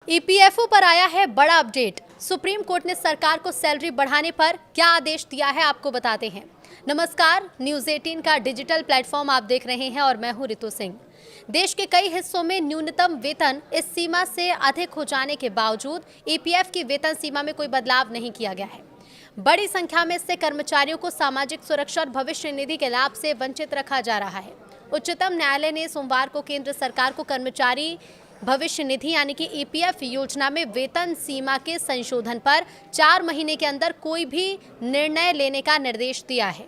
EPFO पर आया है बड़ा अपडेट। सुप्रीम कोर्ट ने सरकार को सैलरी बढ़ाने पर क्या आदेश दिया है, आपको बताते हैं। नमस्कार, न्यूज़ 18 का डिजिटल प्लेटफॉर्म आप देख रहे हैं और मैं हूं रितु सिंह। देश के कई हिस्सों में न्यूनतम वेतन इस सीमा से अधिक हो जाने के बावजूद ईपीएफ की वेतन सीमा में कोई बदलाव नहीं किया गया है। बड़ी संख्या में इससे कर्मचारियों को सामाजिक सुरक्षा और भविष्य निधि के लाभ से वंचित रखा जा रहा है। उच्चतम न्यायालय ने सोमवार को केंद्र सरकार को कर्मचारी भविष्य निधि यानी कि ईपीएफ योजना में वेतन सीमा के संशोधन पर 4 महीने के अंदर कोई भी निर्णय लेने का निर्देश दिया है।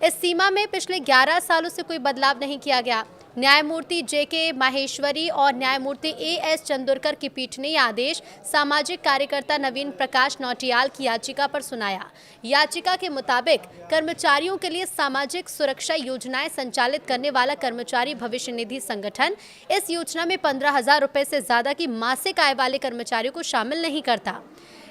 इस सीमा में पिछले 11 सालों से कोई बदलाव नहीं किया गया। न्यायमूर्ति जेके माहेश्वरी और न्यायमूर्ति एएस चंदोरकर की पीठ ने यह आदेश सामाजिक कार्यकर्ता नवीन प्रकाश नौटियाल की याचिका पर सुनाया। याचिका के मुताबिक कर्मचारियों के लिए सामाजिक सुरक्षा योजनाएं संचालित करने वाला कर्मचारी भविष्य निधि संगठन इस योजना में 15,000 रुपए से ज्यादा की मासिक आय वाले कर्मचारियों को शामिल नहीं करता।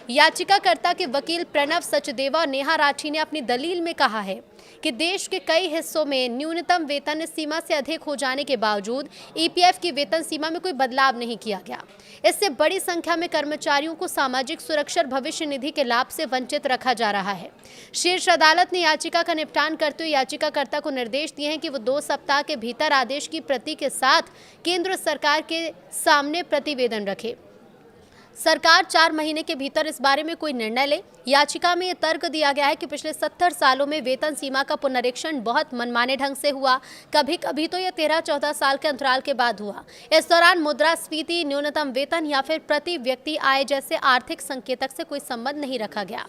याचिकाकर्ता के वकील प्रणव सचदेवा और नेहा राठी ने अपनी दलील में कहा है कि देश के कई हिस्सों में न्यूनतम वेतन इस सीमा से अधिक हो जाने के बावजूद ईपीएफ की वेतन सीमा में कोई बदलाव नहीं किया गया। इससे बड़ी संख्या में कर्मचारियों को सामाजिक सुरक्षा और भविष्य निधि के लाभ से वंचित रखा जा रहा है। शीर्ष अदालत ने याचिका का निपटान करते हुए याचिकाकर्ता को निर्देश दिए हैं कि वो 2 सप्ताह के भीतर आदेश की प्रति के साथ केंद्र सरकार के सामने प्रतिवेदन रखे। सरकार 4 महीने के भीतर इस बारे में कोई निर्णय ले। याचिका में यह तर्क दिया गया है कि पिछले 70 सालों में वेतन सीमा का पुनरीक्षण बहुत मनमाने ढंग से हुआ। कभी कभी तो यह 13-14 साल के अंतराल के बाद हुआ। इस दौरान मुद्रास्फीति, न्यूनतम वेतन या फिर प्रति व्यक्ति आय जैसे आर्थिक संकेतक से कोई संबंध नहीं रखा गया।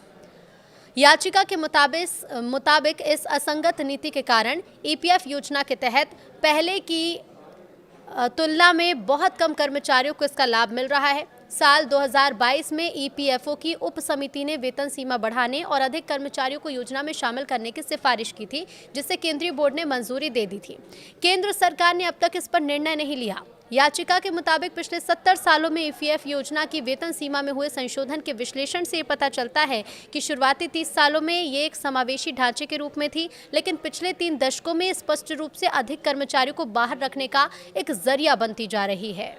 याचिका के मुताबिक इस असंगत नीति के कारण ईपीएफ योजना के तहत पहले की तुलना में बहुत कम कर्मचारियों को इसका लाभ मिल रहा है। साल 2022 में ईपीएफओ की उप समिति ने वेतन सीमा बढ़ाने और अधिक कर्मचारियों को योजना में शामिल करने की सिफारिश की थी, जिसे केंद्रीय बोर्ड ने मंजूरी दे दी थी। केंद्र सरकार ने अब तक इस पर निर्णय नहीं लिया। याचिका के मुताबिक पिछले 70 सालों में ईपीएफ योजना की वेतन सीमा में हुए संशोधन के विश्लेषण से पता चलता है कि शुरुआती 30 सालों में ये एक समावेशी ढांचे के रूप में थी, लेकिन पिछले 3 दशकों में स्पष्ट रूप से अधिक कर्मचारियों को बाहर रखने का एक जरिया बनती जा रही है।